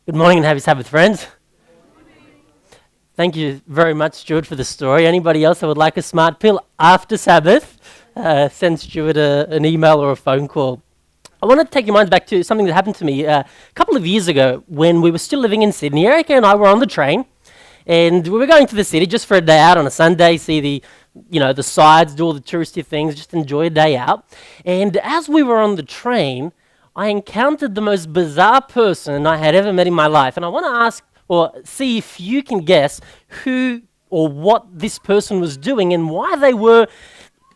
Good morning and happy Sabbath, friends. Thank you very much, Stuart, for the story. Anybody else that would like a smart pill after Sabbath, send Stuart an email or a phone call. I want to take your minds back to something that happened to me a couple of years ago when we were still living in Sydney. Erica and I were on the train, and we were going to the city just for a day out on a Sunday, see the sides, do all the touristy things, just enjoy a day out. And as we were on the train, I encountered the most bizarre person I had ever met in my life. And I want to ask or see if you can guess who or what this person was doing and why they were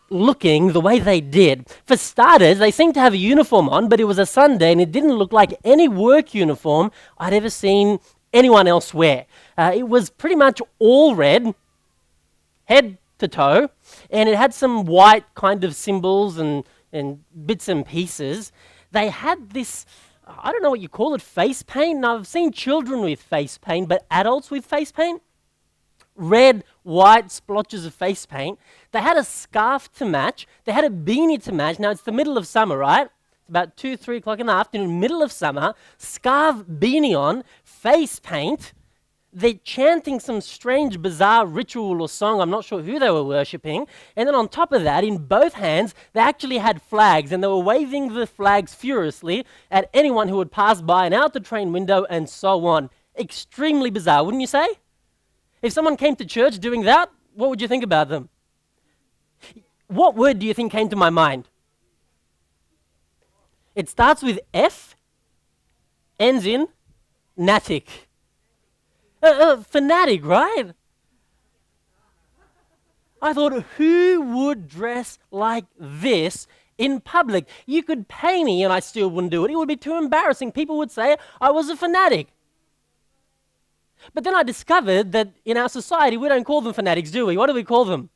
looking the way they did. For starters, they seemed to have a uniform on, but it was a Sunday and it didn't look like any work uniform I'd ever seen anyone else wear. It was pretty much all red, head to toe, and it had some white kind of symbols and bits and pieces. They had this, I don't know what you call it, face paint. Now, I've seen children with face paint, but adults with face paint, red, white splotches of face paint. They had a scarf to match. They had a beanie to match. Now, it's the middle of summer, right? It's about 2, 3 o'clock in the afternoon, middle of summer, scarf, beanie on, face paint. They're chanting some strange, bizarre ritual or song. I'm not sure who they were worshipping. And then on top of that, in both hands, they actually had flags, and they were waving the flags furiously at anyone who would pass by and out the train window and so on. Extremely bizarre, wouldn't you say? If someone came to church doing that, what would you think about them? What word do you think came to my mind? It starts with F, ends in natic. Fanatic, right? I thought, who would dress like this in public? You could pay me and I still wouldn't do it. It would be too embarrassing. People would say I was a fanatic. But then I discovered that in our society, we don't call them fanatics, do we? What do we call them?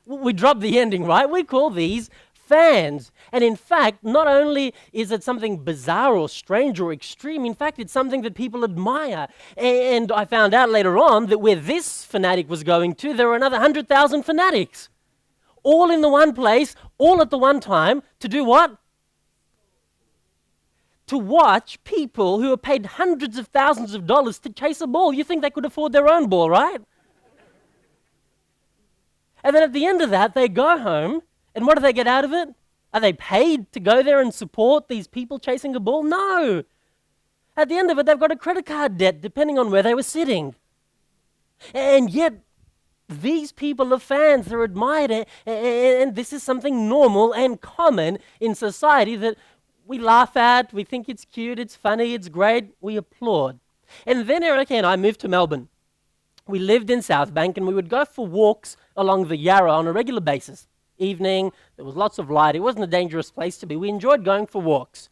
We drop the ending, right? We call these fans. And in fact, not only is it something bizarre or strange or extreme, in fact, it's something that people admire. And I found out later on that where this fanatic was going to, there were another 100,000 fanatics. All in the one place, all at the one time, to do what? To watch people who are paid hundreds of thousands of dollars to chase a ball. You think they could afford their own ball, right? And then at the end of that, they go home, and what do they get out of it? Are they paid to go there and support these people chasing a ball? No. At the end of it, they've got a credit card debt, depending on where they were sitting. And yet, these people are fans, they're admired, and this is something normal and common in society that we laugh at, we think it's cute, it's funny, it's great, we applaud. And then Erica and I moved to Melbourne. We lived in South Bank, and we would go for walks along the Yarra on a regular basis. Evening, there was lots of light. It wasn't a dangerous place to be. We enjoyed going for walks.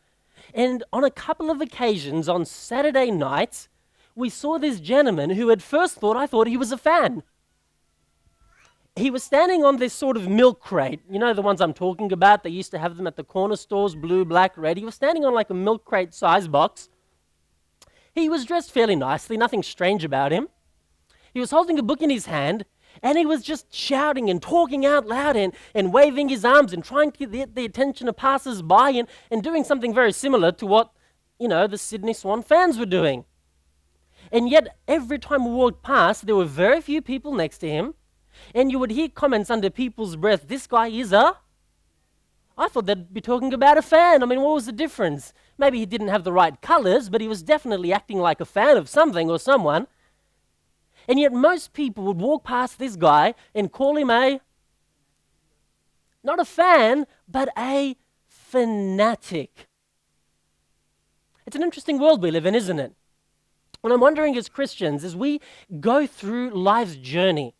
And on a couple of occasions on Saturday nights, we saw this gentleman who at first I thought he was a fan. He was standing on this sort of milk crate. You know the ones I'm talking about? They used to have them at the corner stores, blue, black, red. He was standing on like a milk crate size box. He was dressed fairly nicely, nothing strange about him. He was holding a book in his hand, and he was just shouting and talking out loud and waving his arms and trying to get the attention of passers-by and doing something very similar to what, the Sydney Swan fans were doing. And yet, every time we walked past, there were very few people next to him, and you would hear comments under people's breath, this guy is a... I thought they'd be talking about a fan. I mean, what was the difference? Maybe he didn't have the right colors, but he was definitely acting like a fan of something or someone. And yet most people would walk past this guy and call him not a fan, but a fanatic. It's an interesting world we live in, isn't it? And I'm wondering as Christians, as we go through life's journey,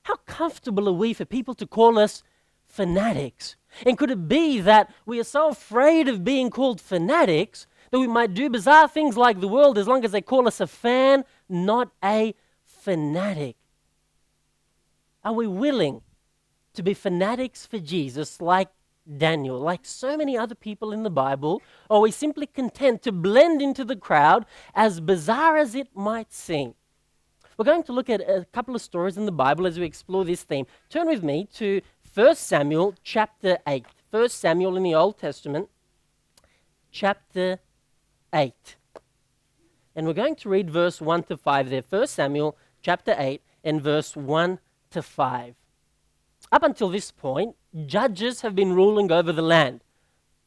how comfortable are we for people to call us fanatics? And could it be that we are so afraid of being called fanatics that we might do bizarre things like the world as long as they call us a fan, not a fanatic? Are we willing to be fanatics for Jesus like Daniel, like so many other people in the Bible? Or are we simply content to blend into the crowd, as bizarre as it might seem? We're going to look at a couple of stories in the Bible as we explore this theme. Turn with me to 1 Samuel chapter 8. 1 Samuel in the Old Testament, chapter 8. And we're going to read verse 1 to 5 there. 1 Samuel chapter 8 and verse 1 to 5. Up until this point, judges have been ruling over the land.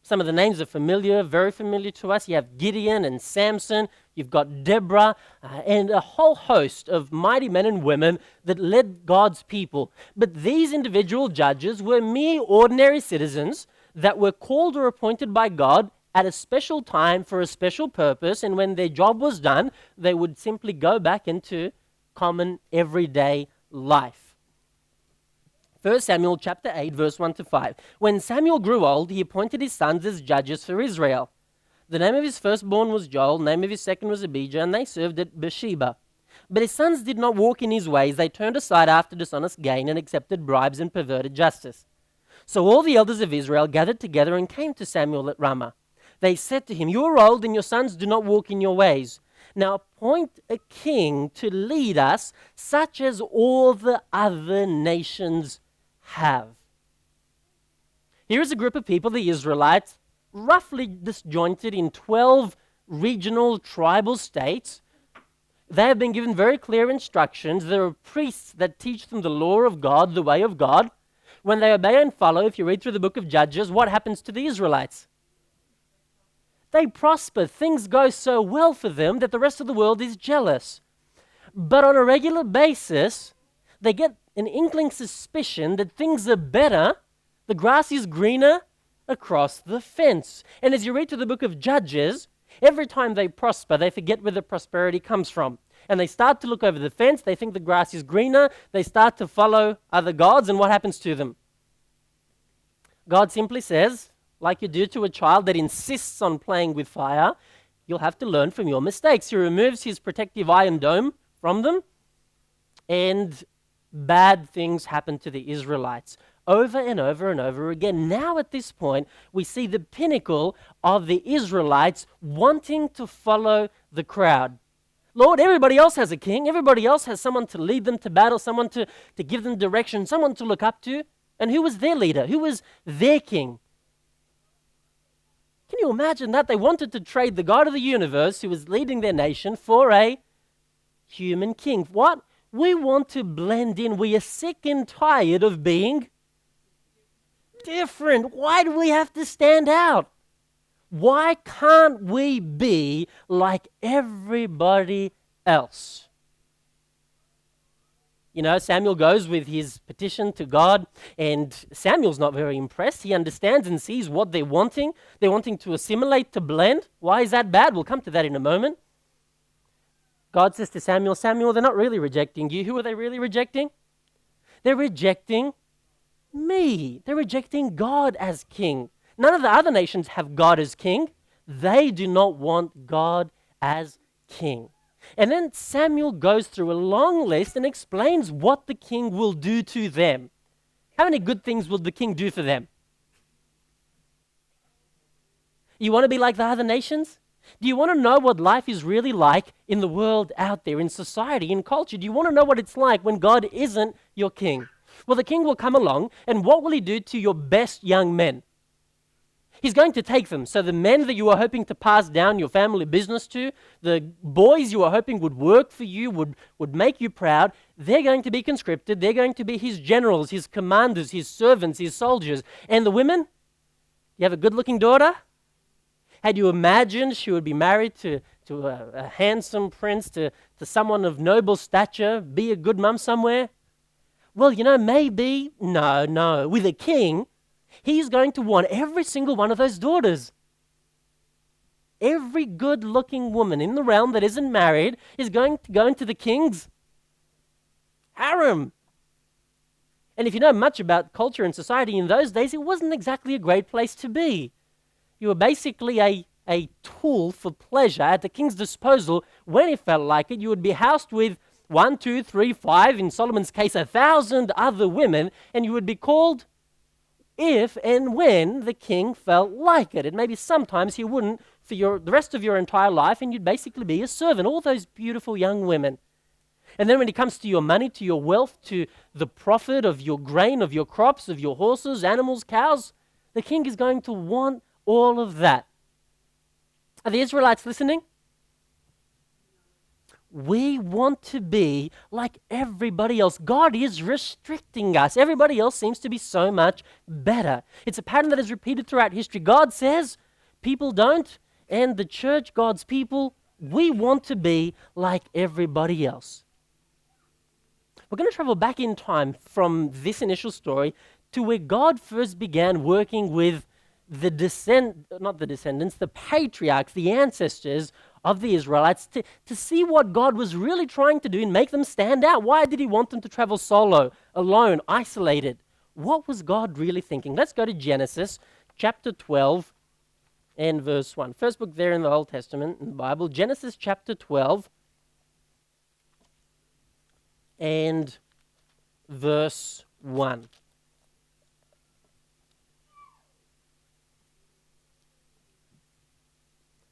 Some of the names are familiar, very familiar to us. You have Gideon and Samson. You've got Deborah and a whole host of mighty men and women that led God's people. But these individual judges were mere ordinary citizens that were called or appointed by God at a special time for a special purpose. And when their job was done, they would simply go back into common everyday life. 1 Samuel chapter 8, verse 1 to 5. When Samuel grew old, he appointed his sons as judges for Israel. The name of his firstborn was Joel, the name of his second was Abijah, and they served at Beersheba. But his sons did not walk in his ways. They turned aside after dishonest gain and accepted bribes and perverted justice. So all the elders of Israel gathered together and came to Samuel at Ramah. They said to him, "You are old, and your sons do not walk in your ways. Now appoint a king to lead us, such as all the other nations have." Here is a group of people, the Israelites, roughly disjointed in 12 regional tribal states. They have been given very clear instructions. There are priests that teach them the law of God, the way of God. When they obey and follow, if you read through the book of Judges, what happens to the Israelites? They prosper. Things go so well for them that the rest of the world is jealous. But on a regular basis, they get an inkling suspicion that things are better, the grass is greener across the fence. And as you read through the book of Judges, every time they prosper, they forget where the prosperity comes from. And they start to look over the fence, they think the grass is greener, they start to follow other gods, and what happens to them? God simply says, like you do to a child that insists on playing with fire, you'll have to learn from your mistakes. He removes his protective iron dome from them, and bad things happen to the Israelites over and over and over again. Now at this point, we see the pinnacle of the Israelites wanting to follow the crowd. Lord, everybody else has a king. Everybody else has someone to lead them to battle, someone to give them direction, someone to look up to. And who was their leader? Who was their king? Can you imagine that? They wanted to trade the God of the universe, who was leading their nation, for a human king. What? We want to blend in. We are sick and tired of being different. Why do we have to stand out? Why can't we be like everybody else? You know, Samuel goes with his petition to God, and Samuel's not very impressed. He understands and sees what they're wanting. They're wanting to assimilate, to blend. Why is that bad? We'll come to that in a moment. God says to Samuel, "Samuel, they're not really rejecting you. Who are they really rejecting? They're rejecting me. They're rejecting God as king. None of the other nations have God as king. They do not want God as king." And then Samuel goes through a long list and explains what the king will do to them. How many good things will the king do for them? You want to be like the other nations? Do you want to know what life is really like in the world out there, in society, in culture? Do you want to know what it's like when God isn't your king? Well, the king will come along, and what will he do to your best young men? He's going to take them. So the men that you are hoping to pass down your family business to, the boys you are hoping would work for you, would make you proud, they're going to be conscripted. They're going to be his generals, his commanders, his servants, his soldiers. And the women? You have a good-looking daughter? Had you imagined she would be married to a handsome prince, to someone of noble stature, be a good mum somewhere? Well, you know, maybe. No. With a king, he's going to want every single one of those daughters. Every good-looking woman in the realm that isn't married is going to go into the king's harem. And if you know much about culture and society in those days, it wasn't exactly a great place to be. You were basically a tool for pleasure at the king's disposal. When he felt like it, you would be housed with 1, 2, 3, 5, in Solomon's case, 1,000 other women, and you would be called if and when the king felt like it. And maybe sometimes he wouldn't for the rest of your entire life, and you'd basically be a servant, all those beautiful young women. And then when it comes to your money, to your wealth, to the profit of your grain, of your crops, of your horses, animals, cows, the king is going to want all of that. Are the Israelites listening? We want to be like everybody else. God is restricting us. Everybody else seems to be so much better. It's a pattern that is repeated throughout history. God says, people don't, and the church, God's people, we want to be like everybody else. We're going to travel back in time from this initial story to where God first began working with the patriarchs, the ancestors of the Israelites, to see what God was really trying to do and make them stand out. Why did he want them to travel solo, alone, isolated? What was God really thinking? Let's go to Genesis chapter 12 and verse 1. First book there in the Old Testament, in the Bible, Genesis chapter 12 and verse 1.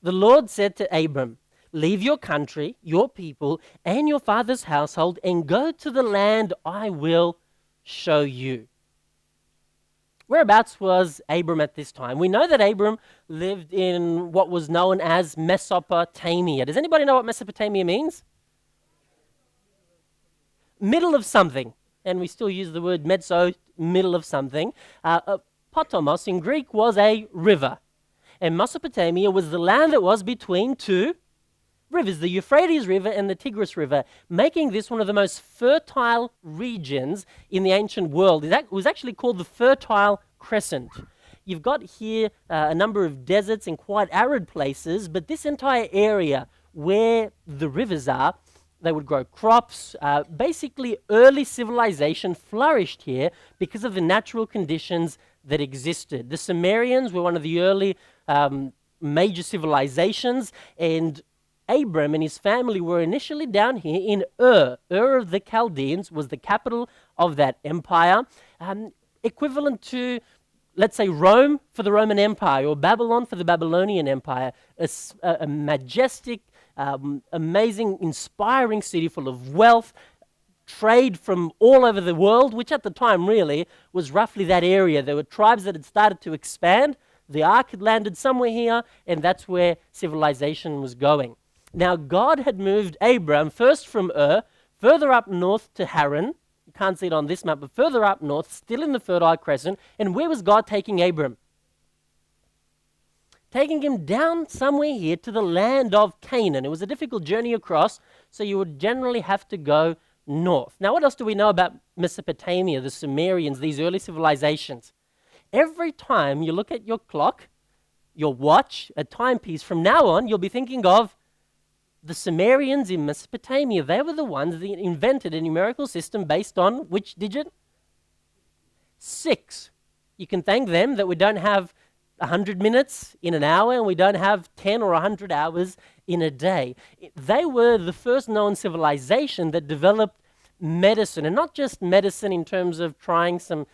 The Lord said to Abram, "Leave your country, your people, and your father's household, and go to the land I will show you." Whereabouts was Abram at this time? We know that Abram lived in what was known as Mesopotamia. Does anybody know what Mesopotamia means? Middle of something. And we still use the word mezzo, middle of something. Potomos in Greek was a river. And Mesopotamia was the land that was between two rivers, the Euphrates River and the Tigris River, making this one of the most fertile regions in the ancient world. It was actually called the Fertile Crescent. You've got here a number of deserts and quite arid places, but this entire area where the rivers are, they would grow crops. Basically, early civilization flourished here because of the natural conditions that existed. The Sumerians were one of the early major civilizations, and Abram and his family were initially down here in Ur. Ur of the Chaldeans was the capital of that empire, equivalent to, let's say, Rome for the Roman Empire or Babylon for the Babylonian Empire, a majestic, amazing, inspiring city full of wealth, trade from all over the world, which at the time really was roughly that area. There were tribes that had started to expand. The ark had landed somewhere here, and that's where civilization was going. Now, God had moved Abram first from Ur, further up north to Haran. You can't see it on this map, but further up north, still in the Fertile Crescent. And where was God taking Abram? Taking him down somewhere here to the land of Canaan. It was a difficult journey across, so you would generally have to go north. Now, what else do we know about Mesopotamia, the Sumerians, these early civilizations? Every time you look at your clock, your watch, a timepiece, from now on, you'll be thinking of the Sumerians in Mesopotamia. They were the ones that invented a numerical system based on which digit? 6. You can thank them that we don't have 100 minutes in an hour, and we don't have 10 or 100 hours in a day. They were the first known civilization that developed medicine, and not just medicine in terms of trying some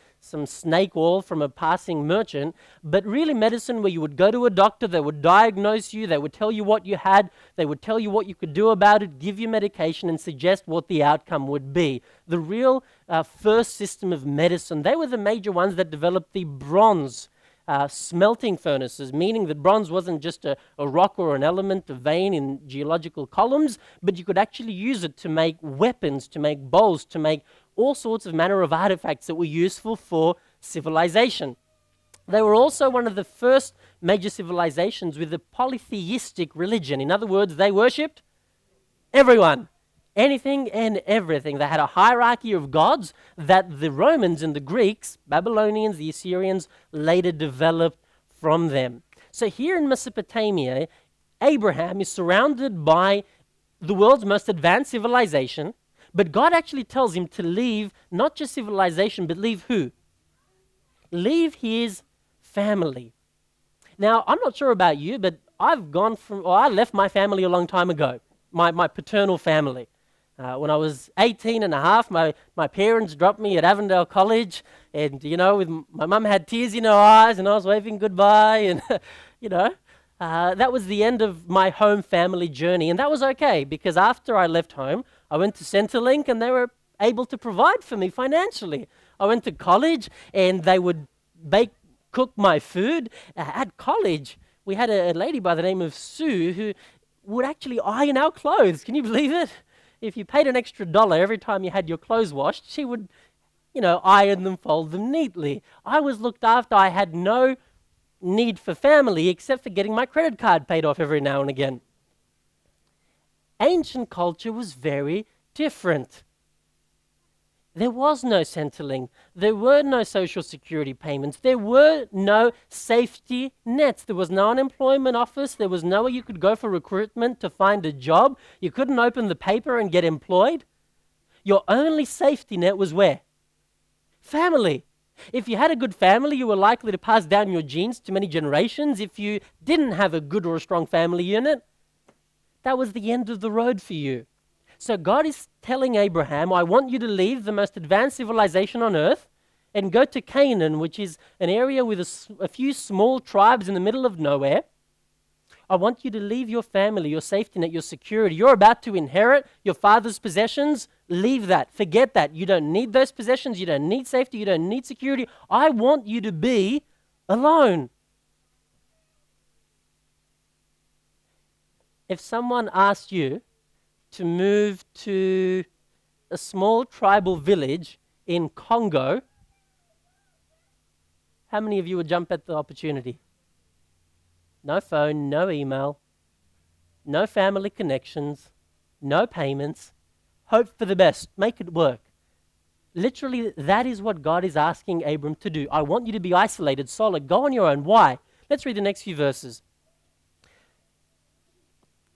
snake oil from a passing merchant, but really medicine where you would go to a doctor, they would diagnose you, they would tell you what you had, they would tell you what you could do about it, give you medication, and suggest what the outcome would be. The real first system of medicine. They were the major ones that developed the bronze smelting furnaces, meaning that bronze wasn't just a rock or an element, a vein in geological columns, but you could actually use it to make weapons, to make bowls, to make all sorts of manner of artifacts that were useful for civilization. They were also one of the first major civilizations with a polytheistic religion. In other words, they worshipped everyone, anything and everything. They had a hierarchy of gods that the Romans and the Greeks, Babylonians, the Assyrians, later developed from them. So here in Mesopotamia, Abraham is surrounded by the world's most advanced civilization, but God actually tells him to leave not just civilization, but leave who? Leave his family. Now, I'm not sure about you, but I left my family a long time ago, my paternal family. When I was 18 and a half, my parents dropped me at Avondale College, and, with my mum had tears in her eyes, and I was waving goodbye, and, that was the end of my home family journey, and that was okay, because after I left home, I went to Centrelink, and they were able to provide for me financially. I went to college, and they would cook my food. At college, we had a lady by the name of Sue who would actually iron our clothes. Can you believe it? If you paid an extra $1 every time you had your clothes washed, she would, iron them, fold them neatly. I was looked after. I had no need for family except for getting my credit card paid off every now and again. Ancient culture was very different. There was no Centrelink. There were no social security payments. There were no safety nets. There was no unemployment office. There was nowhere you could go for recruitment to find a job. You couldn't open the paper and get employed. Your only safety net was where? Family. If you had a good family, you were likely to pass down your genes to many generations. If you didn't have a good or a strong family unit, that was the end of the road for you. So God is telling Abraham, I want you to leave the most advanced civilization on earth and go to Canaan, which is an area with a few small tribes in the middle of nowhere. I want you to leave your family, your safety net, your security. You're about to inherit your father's possessions. Leave that. Forget that. You don't need those possessions. You don't need safety. You don't need security. I want you to be alone. If someone asked you to move to a small tribal village in Congo, how many of you would jump at the opportunity? No phone, no email, no family connections, no payments. Hope for the best. Make it work. Literally, that is what God is asking Abram to do. I want you to be isolated, solid. Go on your own. Why? Let's read the next few verses.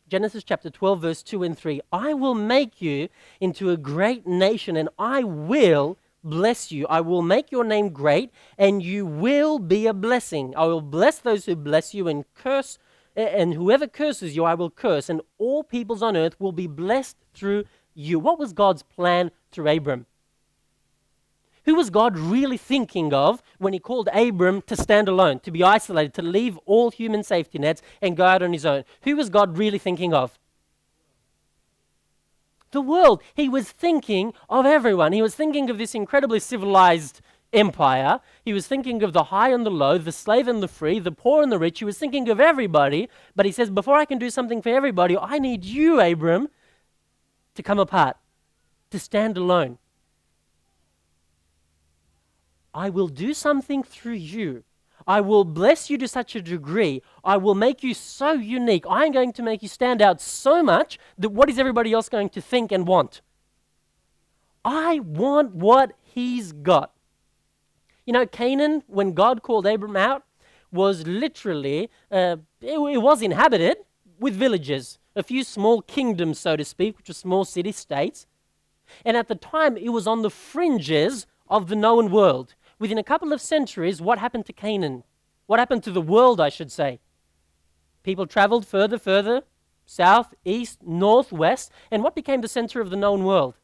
Genesis chapter 12, verse 2 and 3. I will make you into a great nation, and I will bless you. I will make your name great, and you will be a blessing. I will bless those who bless you, and whoever curses you, I will curse, and all peoples on earth will be blessed through you. What was God's plan through Abram? Who was God really thinking of when he called Abram to stand alone, to be isolated, to leave all human safety nets and go out on his own? Who was God really thinking of? The world. He was thinking of everyone. He was thinking of this incredibly civilized empire. He was thinking of the high and the low, the slave and the free, the poor and the rich. He was thinking of everybody. But he says, before I can do something for everybody, I need you, Abram, to come apart, to stand alone. I will do something through you. I will bless you to such a degree. I will make you so unique. I'm going to make you stand out so much that what is everybody else going to think and want? I want what he's got. You know, Canaan, when God called Abram out, was literally, it was inhabited with villages, a few small kingdoms, so to speak, which were small city-states. And at the time, it was on the fringes of the known world. Within a couple of centuries, what happened to Canaan? What happened to the world, I should say? People traveled further, south, east, north, west, and what became the center of the known world?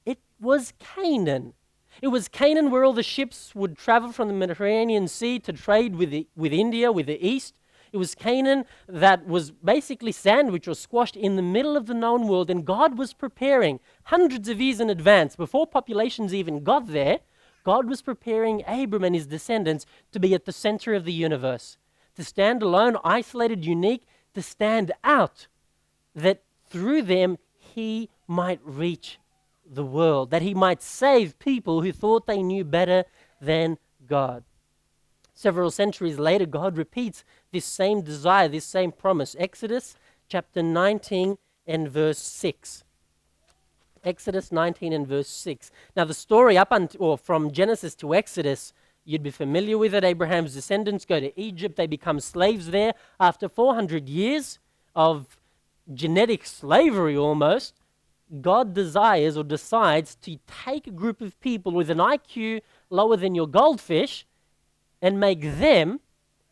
It was Canaan. It was Canaan where all the ships would travel from the Mediterranean Sea to trade with India, with the east. It was Canaan that was basically sandwiched or squashed in the middle of the known world, and God was preparing hundreds of years in advance, before populations even got there. God was preparing Abram and his descendants to be at the center of the universe, to stand alone, isolated, unique, to stand out, that through them he might reach the world, that he might save people who thought they knew better than God. Several centuries later, God repeats this same desire, this same promise. Exodus chapter 19 and verse 6. Exodus 19 and verse 6. Now the story from Genesis to Exodus, you'd be familiar with it. Abraham's descendants go to Egypt. They become slaves there. After 400 years of genetic slavery almost, God desires or decides to take a group of people with an IQ lower than your goldfish and make them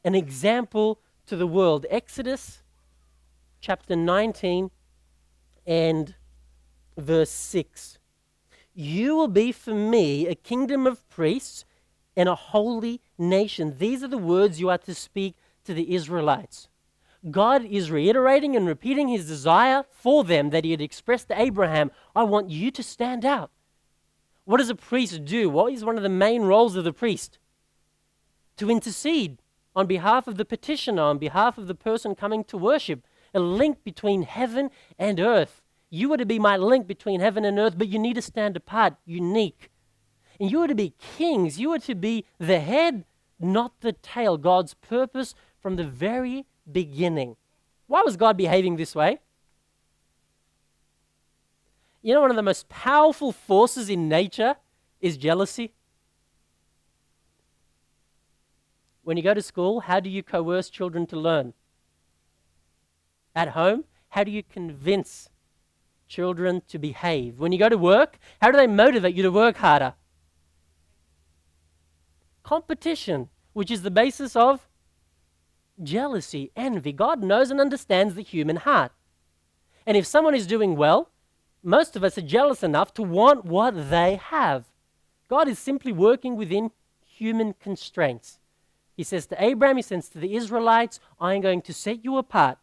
an example to the world. Exodus chapter 19 and verse 6. You will be for me a kingdom of priests and a holy nation. These are the words you are to speak to the Israelites. God is reiterating and repeating his desire for them that he had expressed to Abraham. I want you to stand out. What does a priest do? What is one of the main roles of the priest? To intercede. on behalf of the petitioner, on behalf of the person coming to worship, a link between heaven and earth. You are to be my link between heaven and earth, but you need to stand apart, unique. And you are to be kings. You are to be the head, not the tail. God's purpose from the very beginning. Why was God behaving this way? You know, one of the most powerful forces in nature is jealousy. When you go to school, how do you coerce children to learn? At home, how do you convince children to behave? When you go to work, how do they motivate you to work harder? Competition, which is the basis of jealousy, envy. God knows and understands the human heart. And if someone is doing well, most of us are jealous enough to want what they have. God is simply working within human constraints. He says to Abraham, he says to the Israelites, I am going to set you apart,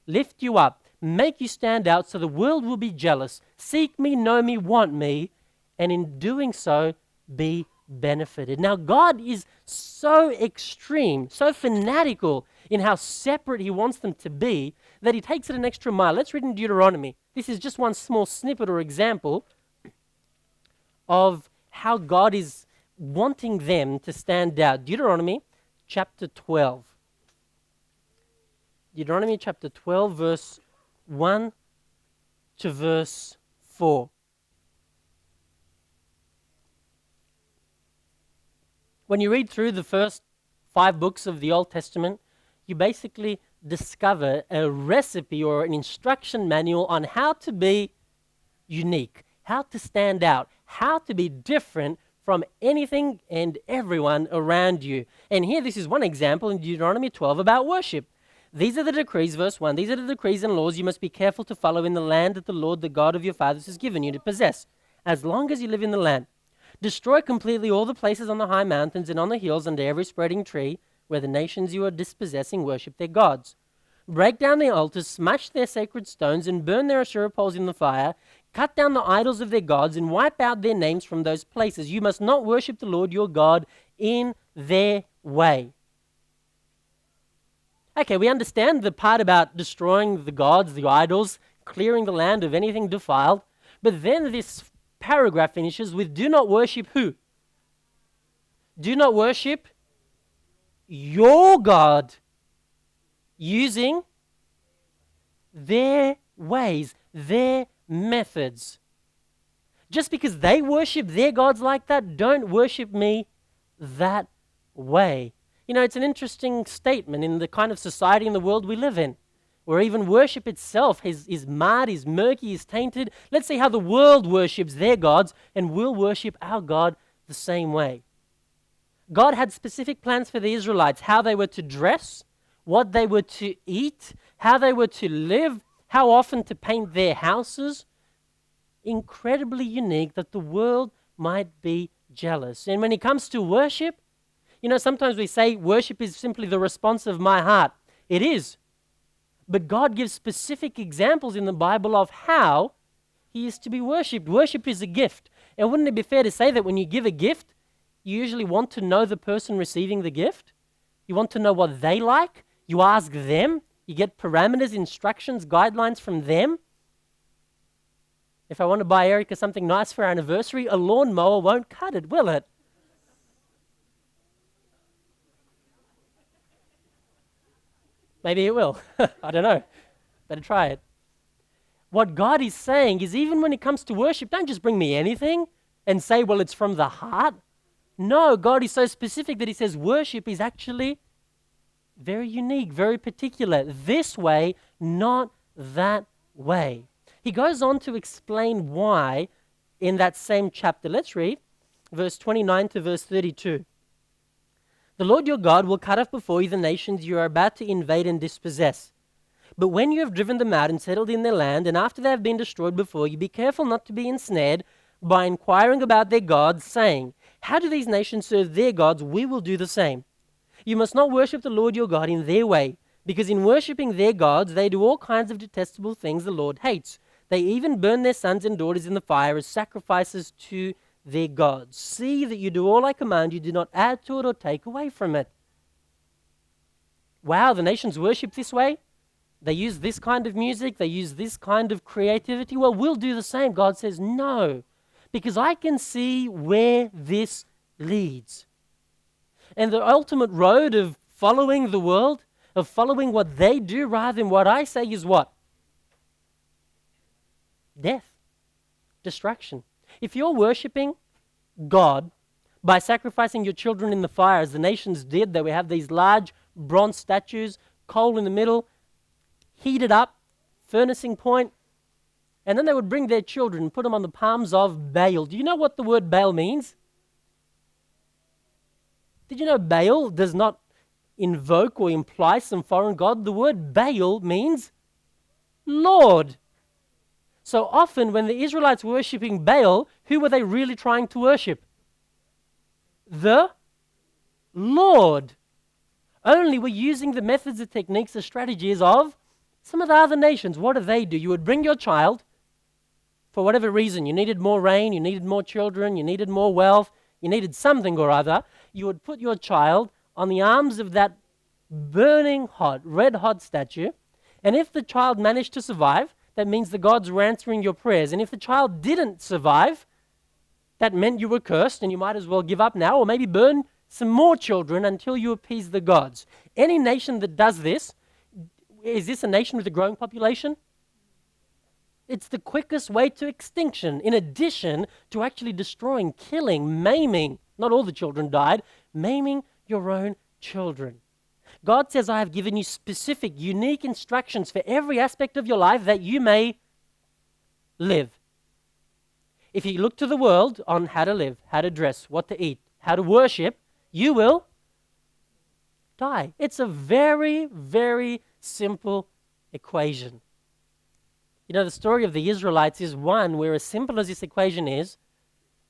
lift you up, make you stand out so the world will be jealous. Seek me, know me, want me, and in doing so, be benefited. Now, God is so extreme, so fanatical in how separate he wants them to be that he takes it an extra mile. Let's read in Deuteronomy. This is just one small snippet or example of how God is wanting them to stand out. Deuteronomy chapter 12. Deuteronomy chapter 12, verse 1 to verse 4. When you read through the first 5 books of the Old Testament, you basically discover a recipe or an instruction manual on how to be unique, how to stand out, how to be different from anything and everyone around you. And here, this is one example in Deuteronomy 12 about worship. These are the decrees, verse 1, these are the decrees and laws you must be careful to follow in the land that the Lord, the God of your fathers, has given you to possess, as long as you live in the land. Destroy completely all the places on the high mountains and on the hills under every spreading tree where the nations you are dispossessing worship their gods. Break down their altars, smash their sacred stones, and burn their Asherah poles in the fire. Cut down the idols of their gods and wipe out their names from those places. You must not worship the Lord your God in their way. Okay, we understand the part about destroying the gods, the idols, clearing the land of anything defiled. But then this paragraph finishes with, do not worship who? Do not worship your God using their ways, their methods. Just because they worship their gods like that, don't worship me that way. You know, it's an interesting statement in the kind of society in the world we live in, where even worship itself is marred, is murky, is tainted. Let's see how the world worships their gods, and we'll worship our God the same way. God had specific plans for the Israelites, how they were to dress, what they were to eat, how they were to live, how often to paint their houses. Incredibly unique that the world might be jealous. And when it comes to worship, you know, sometimes we say worship is simply the response of my heart. It is. But God gives specific examples in the Bible of how he is to be worshipped. Worship is a gift. And wouldn't it be fair to say that when you give a gift, you usually want to know the person receiving the gift? You want to know what they like? You ask them? You get parameters, instructions, guidelines from them? If I want to buy Erica something nice for our anniversary, a lawnmower won't cut it, will it? Maybe it will. I don't know. Better try it. What God is saying is, even when it comes to worship, don't just bring me anything and say, well, it's from the heart. No, God is so specific that he says worship is actually very unique, very particular. This way, not that way. He goes on to explain why in that same chapter. Let's read verse 29 to verse 32. The Lord your God will cut off before you the nations you are about to invade and dispossess. But when you have driven them out and settled in their land, and after they have been destroyed before you, be careful not to be ensnared by inquiring about their gods, saying, how do these nations serve their gods? We will do the same. You must not worship the Lord your God in their way, because in worshipping their gods, they do all kinds of detestable things the Lord hates. They even burn their sons and daughters in the fire as sacrifices to their gods. See that you do all I command you, do not add to it or take away from it. wow, the nations worship this way. They use this kind of music. They use this kind of creativity. Well, we'll do the same. God says, no, because I can see where this leads. And the ultimate road of following the world, of following what they do rather than what I say is what? Death, destruction. If you're worshipping God by sacrificing your children in the fire, as the nations did, that we have these large bronze statues, coal in the middle, heated up, furnacing point, and then they would bring their children and put them on the palms of Baal. Do you know what the word Baal means? Did you know Baal does not invoke or imply some foreign god? The word Baal means Lord. So often when the Israelites were worshipping Baal, who were they really trying to worship? The Lord. Only we're using the methods, the techniques, the strategies of some of the other nations. What do? You would bring your child, for whatever reason, you needed more rain, you needed more children, you needed more wealth, you needed something or other. You would put your child on the arms of that burning hot, red hot statue, and if the child managed to survive, that means the gods were answering your prayers. And if the child didn't survive, that meant you were cursed and you might as well give up now, or maybe burn some more children until you appease the gods. Any nation that does this, is this a nation with a growing population? It's the quickest way to extinction, in addition to actually destroying, killing, maiming. Not all the children died, maiming your own children. God says, I have given you specific, unique instructions for every aspect of your life that you may live. If you look to the world on how to live, how to dress, what to eat, how to worship, you will die. It's a very, very simple equation. You know, the story of the Israelites is one where, as simple as this equation is,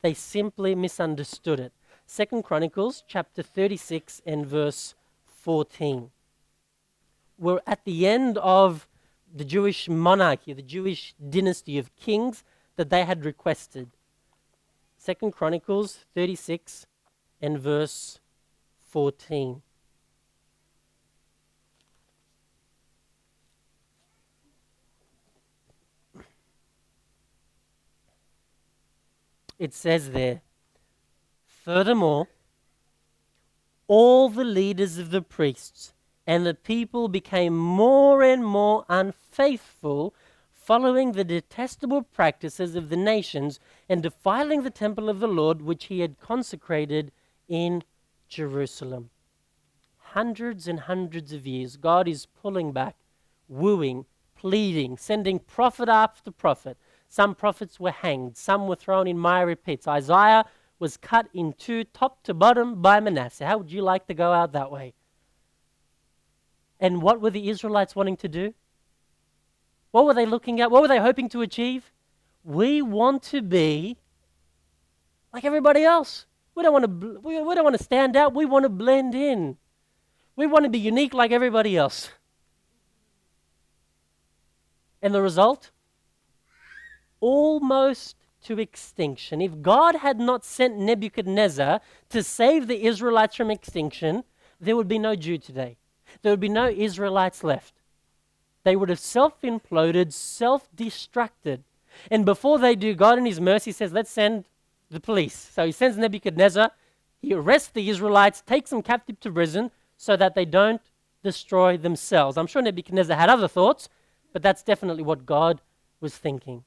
they simply misunderstood it. 2 Chronicles chapter 36 and verse 14. We're at the end of the Jewish monarchy, the Jewish dynasty of kings that they had requested. 2 Chronicles 36 and verse 14. It says there, furthermore, all the leaders of the priests and the people became more and more unfaithful, following the detestable practices of the nations and defiling the temple of the Lord, which he had consecrated in Jerusalem. Hundreds and hundreds of years, God is pulling back, wooing, pleading, sending prophet after prophet. Some prophets were hanged, some were thrown in miry pits. Isaiah was cut in two, top to bottom, by Manasseh. How would you like to go out that way? And what were the Israelites wanting to do? What were they looking at? What were they hoping to achieve? We want to be like everybody else. We don't want to stand out. We want to blend in. We want to be unique like everybody else. And the result? Almost to extinction. If God had not sent Nebuchadnezzar to save the Israelites from extinction, there would be no Jew today. There would be no Israelites left. They would have self-imploded, self-destructed. And before they do, God in his mercy says, let's send the police. So he sends Nebuchadnezzar. He arrests the Israelites, takes them captive to prison so that they don't destroy themselves. I'm sure Nebuchadnezzar had other thoughts, but that's definitely what God was thinking.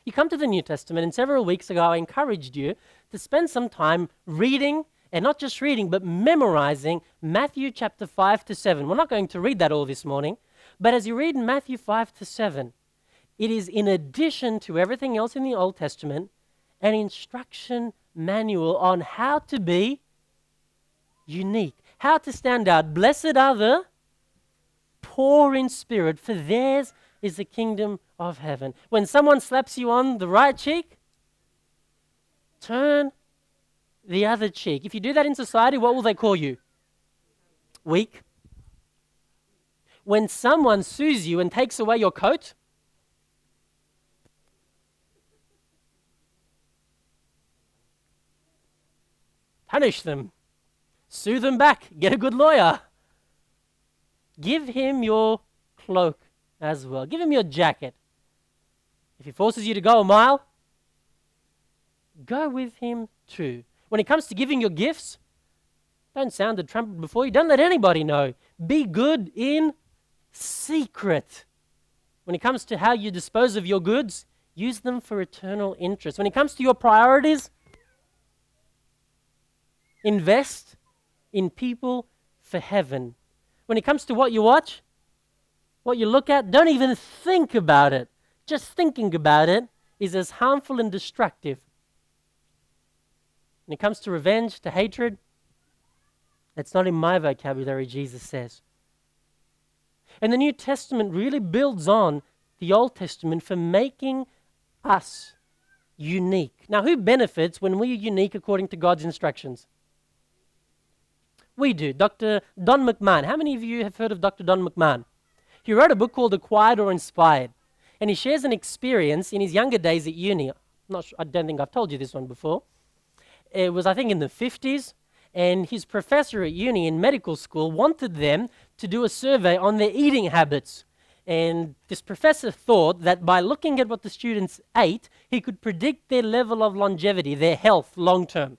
You come to the New Testament, and several weeks ago I encouraged you to spend some time reading, and not just reading, but memorizing Matthew chapter 5 to 7. We're not going to read that all this morning, but as you read in Matthew 5 to 7, it is, in addition to everything else in the Old Testament, an instruction manual on how to be unique, how to stand out. Blessed are the poor in spirit, for theirs is the kingdom of heaven. When someone slaps you on the right cheek, turn the other cheek. If you do that in society, what will they call you? Weak. When someone sues you and takes away your coat, punish them. Sue them back. Get a good lawyer. Give him your cloak as well. Give him your jacket. If he forces you to go a mile, go with him too. When it comes to giving your gifts, don't sound the trumpet before you. Don't let anybody know. Be good in secret. When it comes to how you dispose of your goods, use them for eternal interest. When it comes to your priorities, invest in people for heaven. When it comes to what you watch, what you look at, don't even think about it. Just thinking about it is as harmful and destructive. When it comes to revenge, to hatred, that's not in my vocabulary, Jesus says. And the New Testament really builds on the Old Testament for making us unique. Now, who benefits when we are unique according to God's instructions? We do. Dr. Don McMahon. How many of you have heard of Dr. Don McMahon? He wrote a book called Acquired or Inspired. And he shares an experience in his younger days at uni. I don't think I've told you this one before. It was, I think, in the 50s. And his professor at uni in medical school wanted them to do a survey on their eating habits. And this professor thought that by looking at what the students ate, he could predict their level of longevity, their health long term.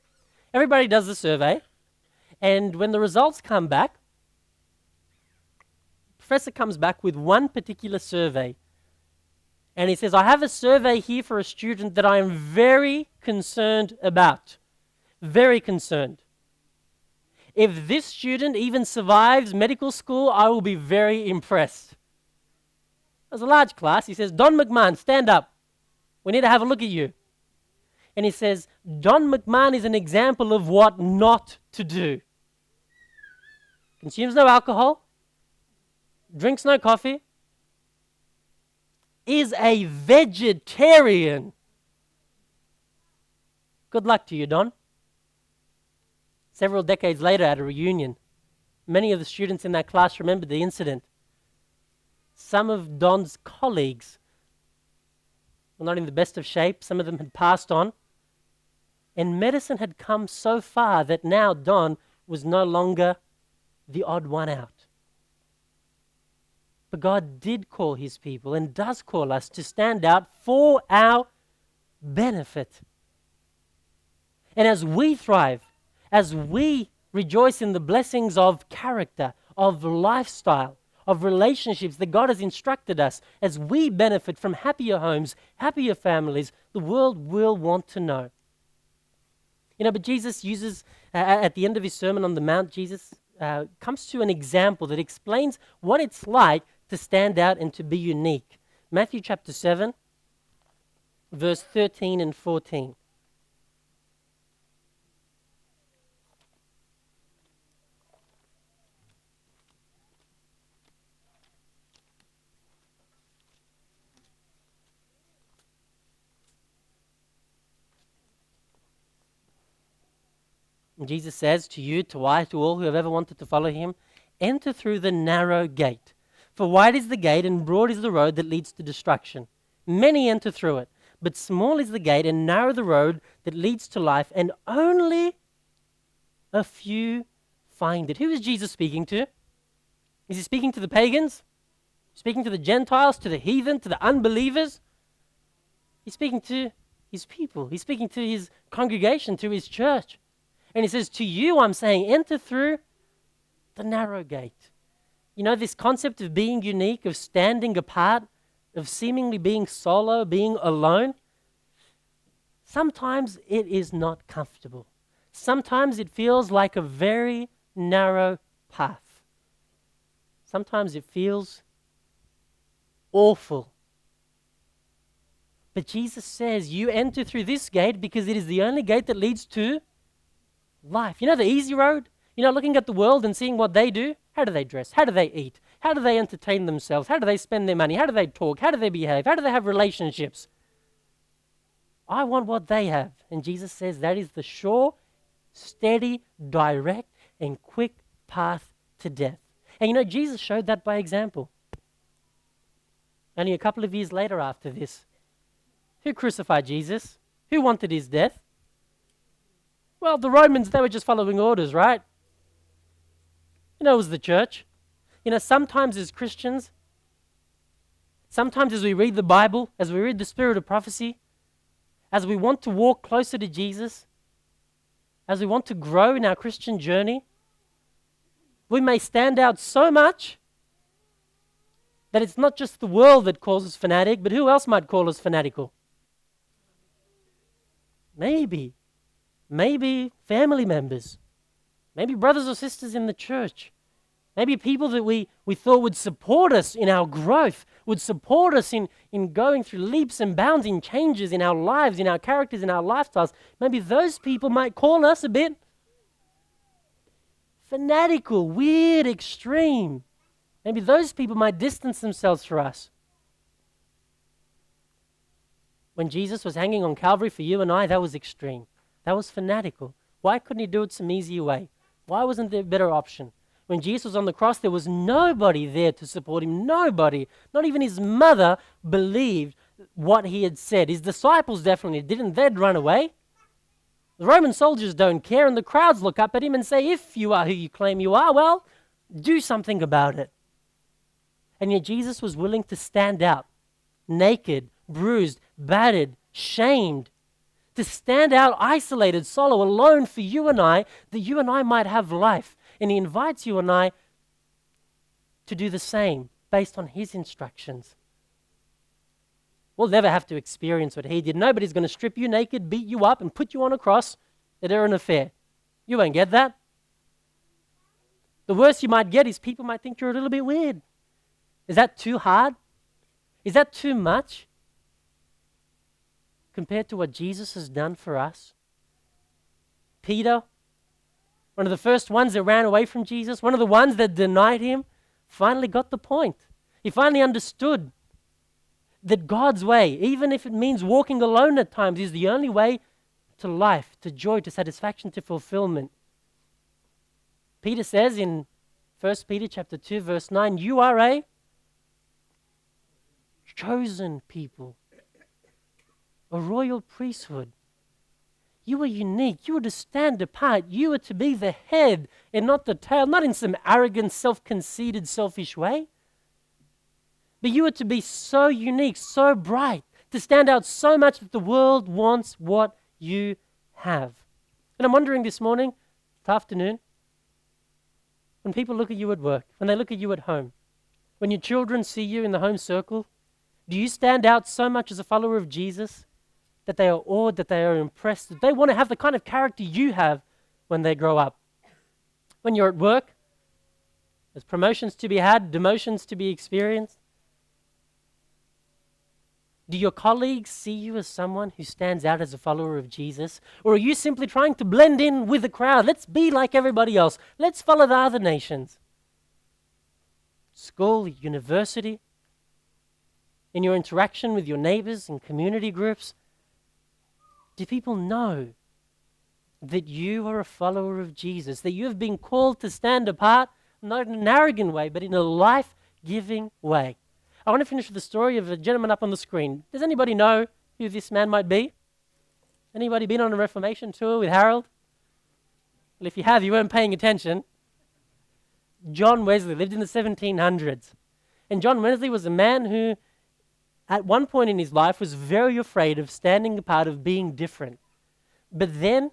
Everybody does the survey. And when the results come back, the professor comes back with one particular survey. And he says, I have a survey here for a student that I am very concerned about. Very concerned. If this student even survives medical school, I will be very impressed. It was a large class. He says, Don McMahon, stand up. We need to have a look at you. And he says, Don McMahon is an example of what not to do. Consumes no alcohol, drinks no coffee, is a vegetarian. Good luck to you, Don. Several decades later at a reunion, many of the students in that class remembered the incident. Some of Don's colleagues were not in the best of shape. Some of them had passed on. And medicine had come so far that now Don was no longer the odd one out. But God did call his people and does call us to stand out for our benefit. And as we thrive, as we rejoice in the blessings of character, of lifestyle, of relationships that God has instructed us, as we benefit from happier homes, happier families, the world will want to know. But Jesus uses, at the end of his Sermon on the Mount, Jesus comes to an example that explains what it's like to stand out and to be unique. Matthew chapter 7, verse 13 and 14. Jesus says to you, to I, to all who have ever wanted to follow him, enter through the narrow gate. For wide is the gate and broad is the road that leads to destruction. Many enter through it, but small is the gate and narrow the road that leads to life, and only a few find it. Who is Jesus speaking to? Is he speaking to the pagans? Speaking to the Gentiles, to the heathen, to the unbelievers? He's speaking to his people. He's speaking to his congregation, to his church. And he says, to you I'm saying, enter through the narrow gate. This concept of being unique, of standing apart, of seemingly being solo, being alone, sometimes it is not comfortable. Sometimes it feels like a very narrow path. Sometimes it feels awful. But Jesus says, you enter through this gate because it is the only gate that leads to life. The easy road? Looking at the world and seeing what they do. How do they dress? How do they eat? How do they entertain themselves? How do they spend their money? How do they talk? How do they behave? How do they have relationships? I want what they have. And Jesus says that is the sure, steady, direct, and quick path to death. And Jesus showed that by example. Only a couple of years later after this, who crucified Jesus? Who wanted his death? Well, the Romans, they were just following orders, right? It was the church. Sometimes as Christians, sometimes as we read the Bible, as we read the spirit of prophecy, as we want to walk closer to Jesus, as we want to grow in our Christian journey, we may stand out so much that it's not just the world that calls us fanatic, but who else might call us fanatical? Maybe family members, maybe brothers or sisters in the church, maybe people that we thought would support us in our growth, would support us in going through leaps and bounds in changes in our lives, in our characters, in our lifestyles. Maybe those people might call us a bit fanatical, weird, extreme. Maybe those people might distance themselves from us. When Jesus was hanging on Calvary for you and I, that was extreme. That was fanatical. Why couldn't he do it some easier way? Why wasn't there a better option? When Jesus was on the cross, there was nobody there to support him. Nobody, not even his mother, believed what he had said. His disciples definitely didn't. They'd run away. The Roman soldiers don't care, and the crowds look up at him and say, if you are who you claim you are, well, do something about it. And yet Jesus was willing to stand out, naked, bruised, battered, shamed, to stand out isolated, solo, alone for you and I, that you and I might have life. And he invites you and I to do the same based on his instructions. We'll never have to experience what he did. Nobody's going to strip you naked, beat you up, and put you on a cross at an affair. You won't get that. The worst you might get is people might think you're a little bit weird. Is that too hard? Is that too much compared to what Jesus has done for us? Peter, one of the first ones that ran away from Jesus, one of the ones that denied him, finally got the point. He finally understood that God's way, even if it means walking alone at times, is the only way to life, to joy, to satisfaction, to fulfillment. Peter says in 1 Peter chapter 2, verse 9, you are a chosen people, a royal priesthood. You are unique. You are to stand apart. You are to be the head and not the tail, not in some arrogant, self-conceited, selfish way. But you are to be so unique, so bright, to stand out so much that the world wants what you have. And I'm wondering this morning, this afternoon, when people look at you at work, when they look at you at home, when your children see you in the home circle, do you stand out so much as a follower of Jesus that they are awed, that they are impressed, that they want to have the kind of character you have when they grow up? When you're at work, there's promotions to be had, demotions to be experienced. Do your colleagues see you as someone who stands out as a follower of Jesus? Or are you simply trying to blend in with the crowd? Let's be like everybody else. Let's follow the other nations. School, university, in your interaction with your neighbors and community groups, do people know that you are a follower of Jesus, that you have been called to stand apart, not in an arrogant way, but in a life-giving way? I want to finish with the story of a gentleman up on the screen. Does anybody know who this man might be? Anybody been on a Reformation tour with Harold? Well, if you have, you weren't paying attention. John Wesley lived in the 1700s. And John Wesley was a man who, at one point in his life, was very afraid of standing apart, of being different. But then,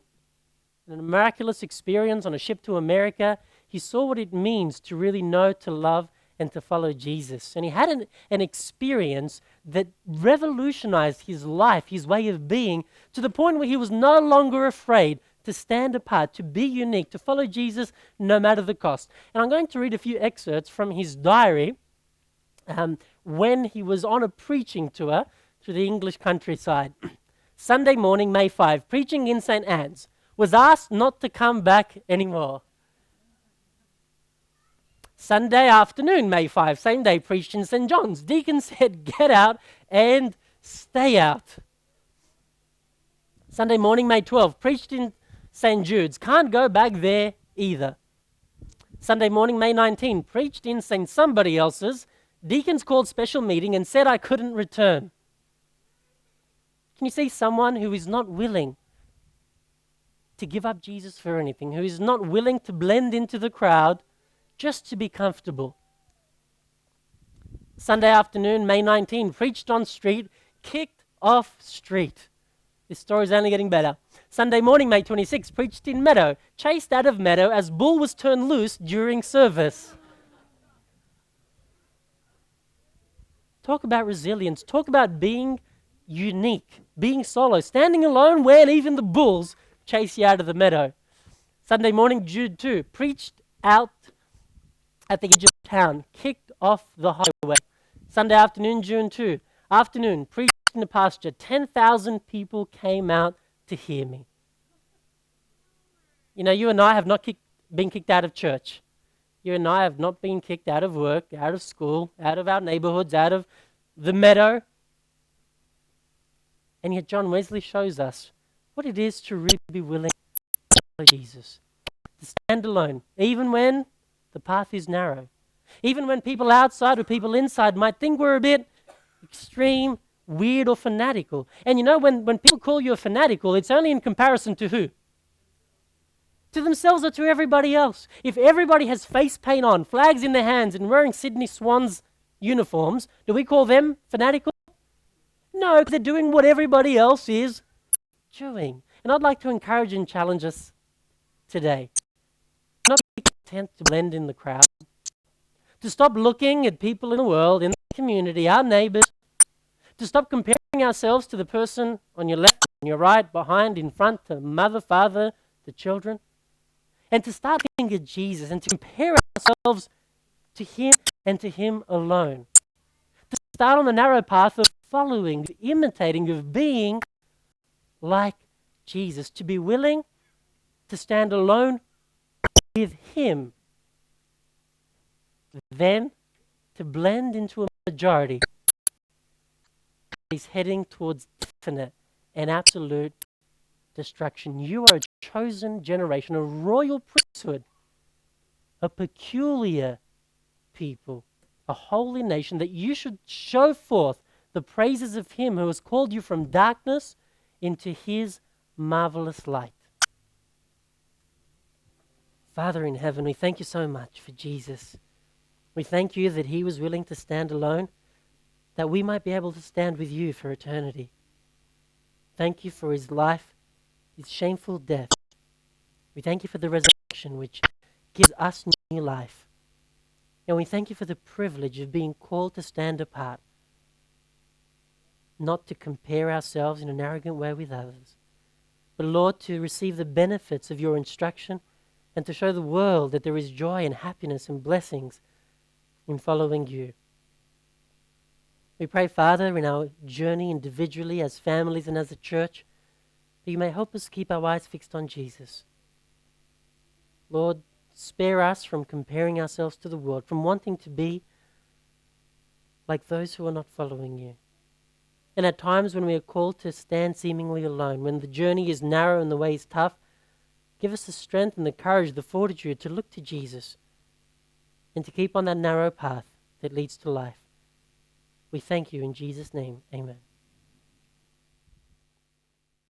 in a miraculous experience on a ship to America, he saw what it means to really know, to love, and to follow Jesus. And he had an experience that revolutionized his life, his way of being, to the point where he was no longer afraid to stand apart, to be unique, to follow Jesus no matter the cost. And I'm going to read a few excerpts from his diary when he was on a preaching tour through the English countryside. Sunday morning, May 5, preaching in St. Anne's, was asked not to come back anymore. Sunday afternoon, May 5, same day, preached in St. John's. Deacon said, get out and stay out. Sunday morning, May 12, preached in St. Jude's. Can't go back there either. Sunday morning, May 19, preached in St. somebody else's. Deacons called special meeting and said I couldn't return. Can you see someone who is not willing to give up Jesus for anything, who is not willing to blend into the crowd just to be comfortable, Sunday afternoon, May 19, preached on street, kicked off street. This story's only getting better. Sunday morning, May 26, preached in meadow, chased out of meadow as bull was turned loose during service. Talk about resilience. Talk about being unique, being solo, standing alone when even the bulls chase you out of the meadow. Sunday morning, Jude 2, preached out at the edge of town, kicked off the highway. Sunday afternoon, June 2, afternoon, preached in the pasture. 10,000 people came out to hear me. You know, you and I have not been kicked out of church. You and I have not been kicked out of work, out of school, out of our neighborhoods, out of the meadow. And yet John Wesley shows us what it is to really be willing to follow Jesus, to stand alone, even when the path is narrow, even when people outside or people inside might think we're a bit extreme, weird, or fanatical. And you know, when people call you a fanatical, it's only in comparison to who? To themselves or to everybody else. If everybody has face paint on, flags in their hands, and wearing Sydney Swans uniforms, do we call them fanatical? No, they're doing what everybody else is doing. And I'd like to encourage and challenge us today. Not to be content to blend in the crowd. To stop looking at people in the world, in the community, our neighbors. To stop comparing ourselves to the person on your left, on your right, behind, in front, to mother, father, the children. And to start looking at Jesus and to compare ourselves to Him and to Him alone. To start on the narrow path of following, of imitating, of being like Jesus. To be willing to stand alone with Him. Then to blend into a majority is heading towards definite and absolute destruction. You are a chosen generation, a royal priesthood, a peculiar people, a holy nation, that you should show forth the praises of Him who has called you from darkness into His marvelous light. Father in heaven, we thank you so much for Jesus. We thank you that He was willing to stand alone, that we might be able to stand with you for eternity. Thank you for His life, His shameful death. We thank you for the resurrection, which gives us new life. And we thank you for the privilege of being called to stand apart, not to compare ourselves in an arrogant way with others, but Lord, to receive the benefits of your instruction and to show the world that there is joy and happiness and blessings in following you. We pray, Father, in our journey individually, as families and as a church, that you may help us keep our eyes fixed on Jesus. Lord, spare us from comparing ourselves to the world, from wanting to be like those who are not following you. And at times when we are called to stand seemingly alone, when the journey is narrow and the way is tough, give us the strength and the courage, the fortitude to look to Jesus and to keep on that narrow path that leads to life. We thank you in Jesus' name. Amen.